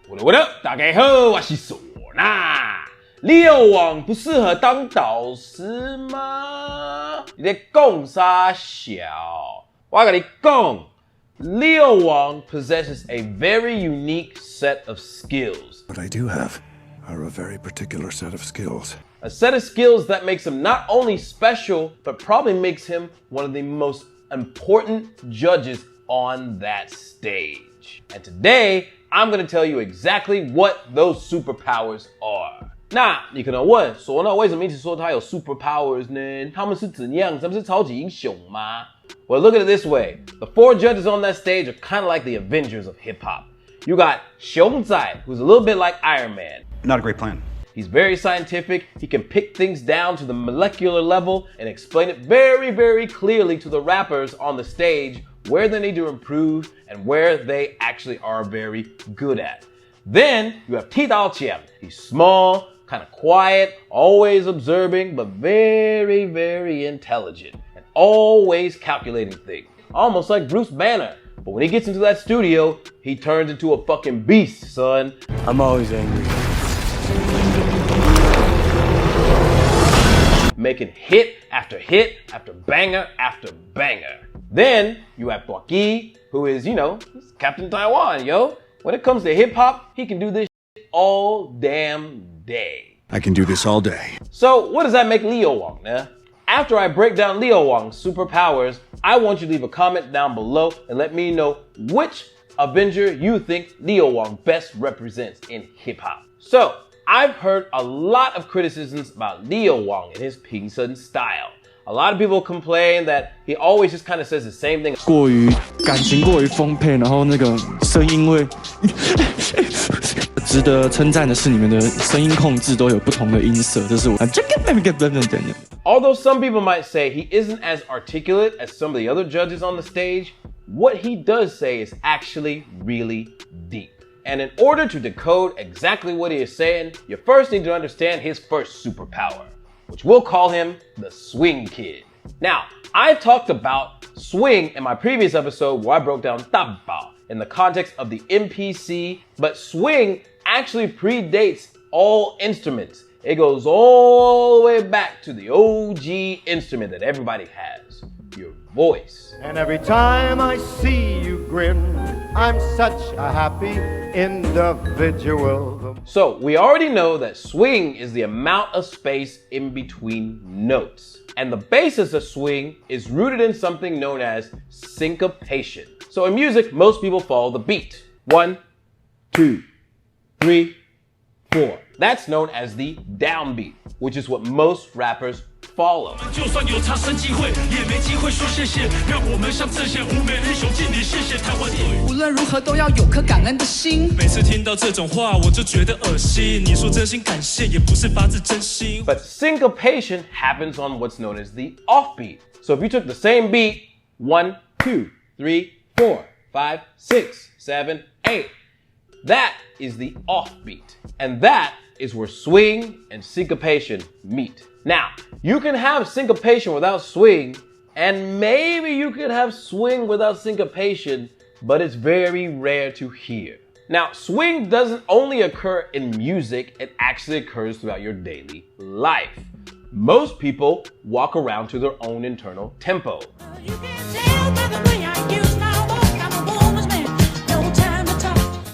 What up？ 大家好，我是唢呐。Leo王不适合当导师吗？你在讲啥小？我跟你讲 ，Leo王 possesses a very unique set of skills. What I do have are a very particular set of skills. A set of skills that makes him not only special, but probably makes him one of the most important judges on that stage. And today, I'm going to tell you exactly what those superpowers are. 那你可能问说，那为什么一直说他有 superpowers 呢？他们是怎样？他们是超级英雄吗？ Well, look at it this way. The 4 judges on that stage are kind of like the Avengers of hip-hop. You got 熊仔, who's a little bit like Iron Man. Not a great plan. He's very scientific. He can pick things down to the molecular level and explain it very, very clearly to the rappers on the stage where they need to improve and where they actually are very good at. Then you have Qiao. He's small, kind of quiet, always observing, but very, very intelligent and always calculating things. Almost like Bruce Banner. But when he gets into that studio, he turns into a fucking beast, son. I'm always angry. Making hit after hit after banger after banger. Then you have Tuaki, who is, Captain Taiwan, yo. When it comes to hip hop, he can do this all damn day. I can do this all day. So what does that make Leo Wang, nah? After I break down Leo Wang's superpowers, I want you to leave a comment down below and let me know which Avenger you think Leo Wang best represents in hip hop. So, I've heard a lot of criticisms about Leo Wang and his 评审 style. A lot of people complain that he always just kind of says the same thing. 过于感情过于丰沛，然后那个声音会值得称赞的是，你们的声音控制都有不同的音色，这是我。Although some people might say he isn't as articulate as some of the other judges on the stage, what he does say is actually really deep. And in order to decode exactly what he is saying, you first need to understand his first superpower, which we'll call him the Swing Kid. Now, I talked about swing in my previous episode where I broke down tabao in the context of the MPC, but swing actually predates all instruments. It goes all the way back to the OG instrument that everybody has, your voice. And every time I see you grin, I'm such a happy individual. So we already know that swing is the amount of space in between notes. And the basis of swing is rooted in something known as syncopation. So in music, most people follow the beat. 1, 2, 3, 4. That's known as the downbeat, which is what most rappers follow. But syncopation happens on what's known as the offbeat. So if you took the same beat, 1, 2, 3, 4, 5, 6, 7, 8, that is the offbeat. And that is where swing and syncopation meet. Now, you can have syncopation without swing, and maybe you could have swing without syncopation, but it's very rare to hear. Now, swing doesn't only occur in music, it actually occurs throughout your daily life. Most people walk around to their own internal tempo.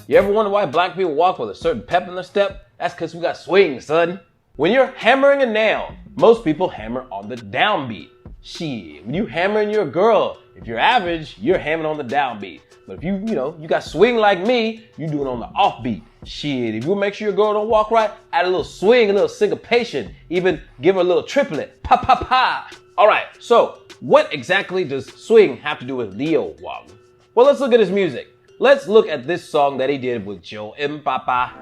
You ever wonder why black people walk with a certain pep in their step? That's because we got swing, son. When you're hammering a nail, most people hammer on the downbeat. Shit, when you hammering your girl, if you're average, you're hammering on the downbeat. But if you got swing like me, you do it on the offbeat. Shit, if you make sure your girl don't walk right, add a little swing, a little syncopation, even give her a little triplet. Pa pa pa. All right, so what exactly does swing have to do with Leo Wang? Well, let's look at his music. Let's look at this song that he did with Joe M. Papa.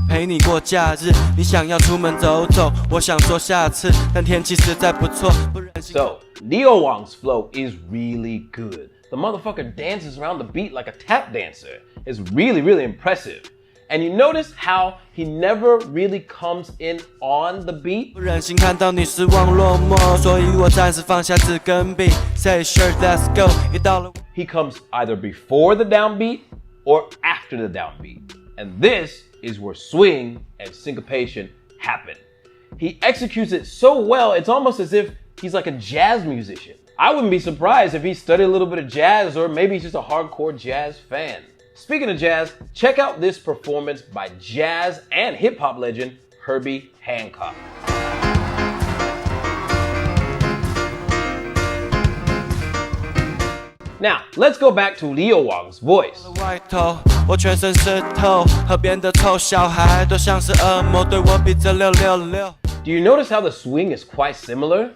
陪你过假日，你想要出门走走，我想说下次，但天气实在不错，不忍心。 So, Leo Wang's flow is really good. The motherfucker dances around the beat like a tap dancer. It's really, really impressive. And you notice how he never really comes in on the beat? 不忍心看到你失望落寞，所以我暂时放下纸跟笔。Say sure, let's go. 一到了 He comes either before the downbeat or after the downbeat. And this is where swing and syncopation happen. He executes it so well, it's almost as if he's like a jazz musician. I wouldn't be surprised if he studied a little bit of jazz, or maybe he's just a hardcore jazz fan. Speaking of jazz, check out this performance by jazz and hip-hop legend Herbie Hancock. Now, let's go back to Leo Wang's voice. Do you notice how the swing is quite similar?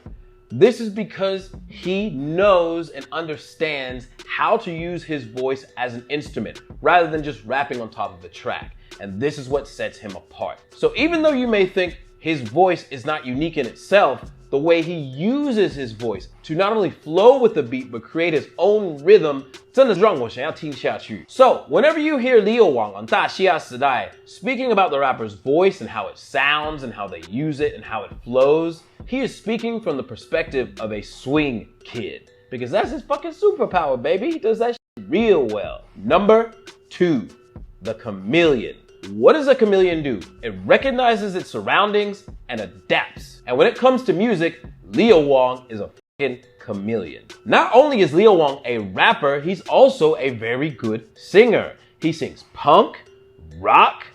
This is because he knows and understands how to use his voice as an instrument rather than just rapping on top of the track. And this is what sets him apart. So even though you may think his voice is not unique in itself, the way he uses his voice to not only flow with the beat but create his own rhythm, 真的让我想要听下去. So whenever you hear Leo Wang on 大嘻哈时代 speaking about the rapper's voice and how it sounds and how they use it and how it flows, he is speaking from the perspective of a swing kid. Because that's his fucking superpower, baby. He does that shit real well. Number 2, the chameleon. What does a chameleon do? It recognizes its surroundings and adapts. And when it comes to music, Leo Wang is a fucking chameleon. Not only is Leo Wang a rapper, he's also a very good singer. He sings punk, rock,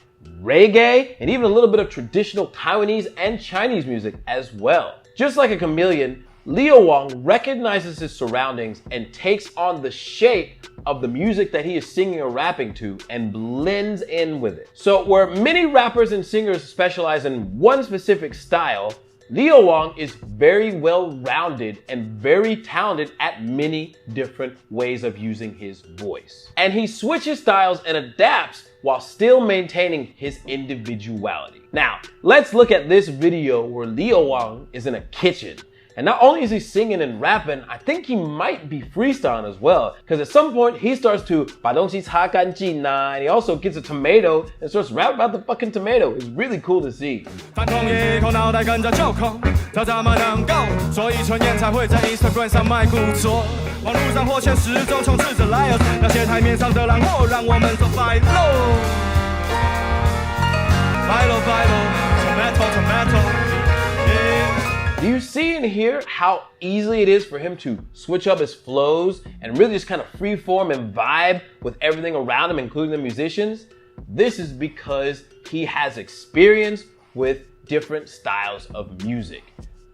reggae, and even a little bit of traditional Taiwanese and Chinese music as well. Just like a chameleon, Leo Wang recognizes his surroundings and takes on the shape of the music that he is singing or rapping to and blends in with it. So where many rappers and singers specialize in one specific style, Leo Wang is very well-rounded and very talented at many different ways of using his voice. And he switches styles and adapts while still maintaining his individuality. Now, let's look at this video where Leo Wang is in a kitchen. And not only is he singing and rapping, I think he might be freestyling as well. Because at some point, he starts to 把东西擦干净啊, and he also gets a tomato and starts rapping about the fucking tomato. It's really cool to see. Do you see and hear how easily it is for him to switch up his flows and really just kind of freeform and vibe with everything around him, including the musicians? This is because he has experience with different styles of music.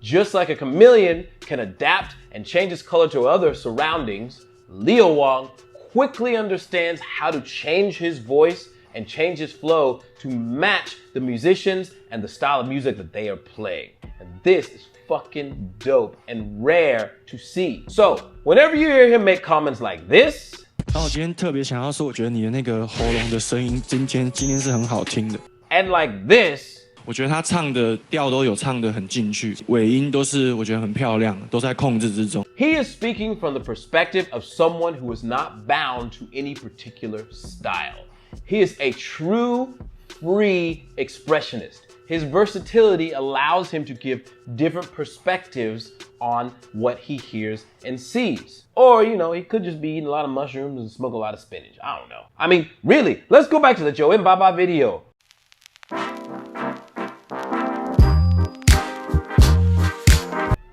Just like a chameleon can adapt and change his color to other surroundings, Leo Wang quickly understands how to change his voice and change his flow to match the musicians and the style of music that they are playing. And this is fucking dope and rare to see. So, whenever you hear him make comments like this, 然后我今天特别想要说，我觉得你的那个喉咙的声音今天是很好听的。and like this, 我觉得他唱的调都有唱得很进去，尾音都是我觉得很漂亮，都在控制之中。he is speaking from the perspective of someone who is not bound to any particular style. He is a true free expressionist. His versatility allows him to give different perspectives on what he hears and sees. Or, you know, he could just be eating a lot of mushrooms and smoke a lot of spinach. I don't know. I mean, really, let's go back to the Joe and Baba video.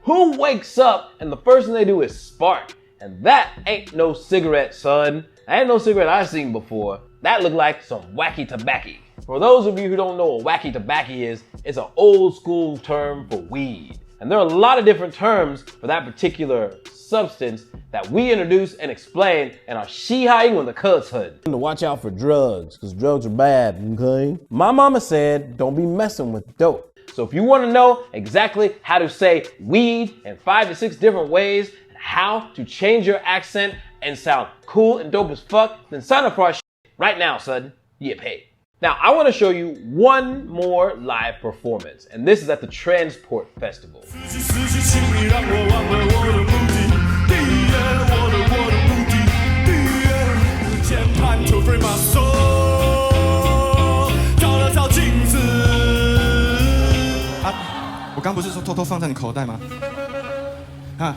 Who wakes up and the first thing they do is spark? And that ain't no cigarette, son. That ain't no cigarette I've seen before. That looked like some wacky tobacco. For those of you who don't know what wacky tobacco is, it's an old school term for weed. And there are a lot of different terms for that particular substance that we introduce and explain in our 嘻哈英文的课程. To watch out for drugs, because drugs are bad, okay? My mama said, don't be messing with dope. So if you want to know exactly how to say weed in 5 to 6 different ways, and how to change your accent and sound cool and dope as fuck, then sign up for our shit right now, son. You get paid. Now, I want to show you one more live performance, and this is at the Transport Festival. Ah, 我刚不是说偷偷放在你口袋吗？啊，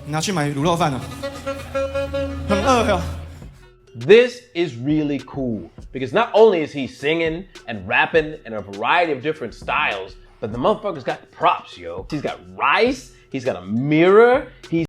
你拿去买卤肉饭了，很饿哟。This is really cool because not only is he singing and rapping in a variety of different styles, but the motherfucker's got props, yo. He's got rice, he's got a mirror, he's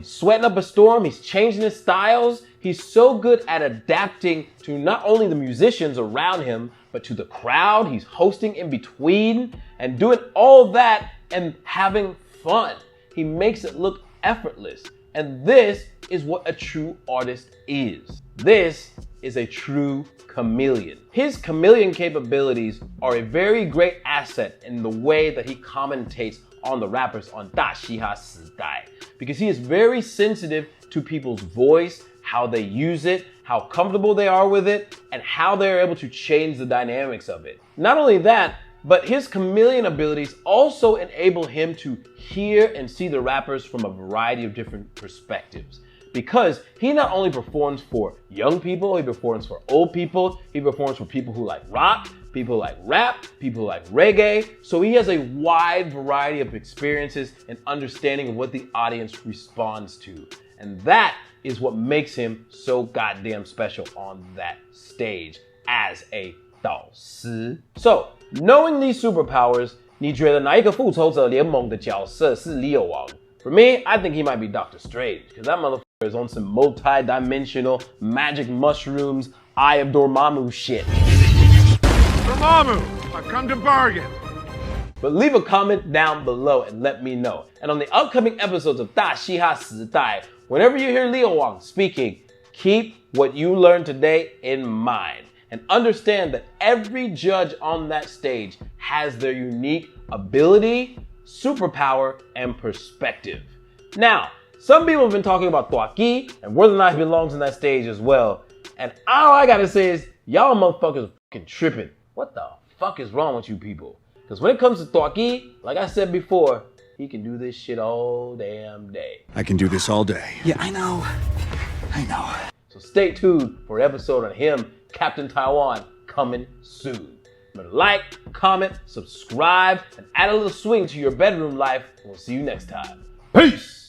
sweating up a storm, he's changing his styles. He's so good at adapting to not only the musicians around him, but to the crowd. He's hosting in between and doing all that and having fun. He makes it look effortless. And this is what a true artist is. This is a true chameleon. His chameleon capabilities are a very great asset in the way that he commentates on the rappers on 大嘻哈时代 because he is very sensitive to people's voice, how they use it, how comfortable they are with it, and how they're able to change the dynamics of it. Not only that, but his chameleon abilities also enable him to hear and see the rappers from a variety of different perspectives. Because he not only performs for young people, he performs for old people, he performs for people who like rock, people who like rap, people who like reggae. So he has a wide variety of experiences and understanding of what the audience responds to. And that is what makes him so goddamn special on that stage as a 导师. So, knowing these superpowers, 你觉得哪一个复仇者联盟的角色是 Leo王? For me, I think he might be Doctor Strange, because that motherfucker is on some multi-dimensional magic mushrooms, Eye of Dormammu shit. Dormammu, I've come to bargain. But leave a comment down below and let me know. And on the upcoming episodes of 大嘻哈时代, whenever you hear Leo Wang speaking, keep what you learned today in mind. And understand that every judge on that stage has their unique ability, superpower, and perspective. Now, some people have been talking about Tuaki and whether or not he belongs on that stage as well. And all I gotta say is, y'all motherfuckers are fucking tripping. What the fuck is wrong with you people? Because when it comes to Tuaki, like I said before, he can do this shit all damn day. I can do this all day. Yeah, I know. So stay tuned for an episode on him, Captain Taiwan, coming soon. Remember to like, comment, subscribe, and add a little swing to your bedroom life. And we'll see you next time. Peace!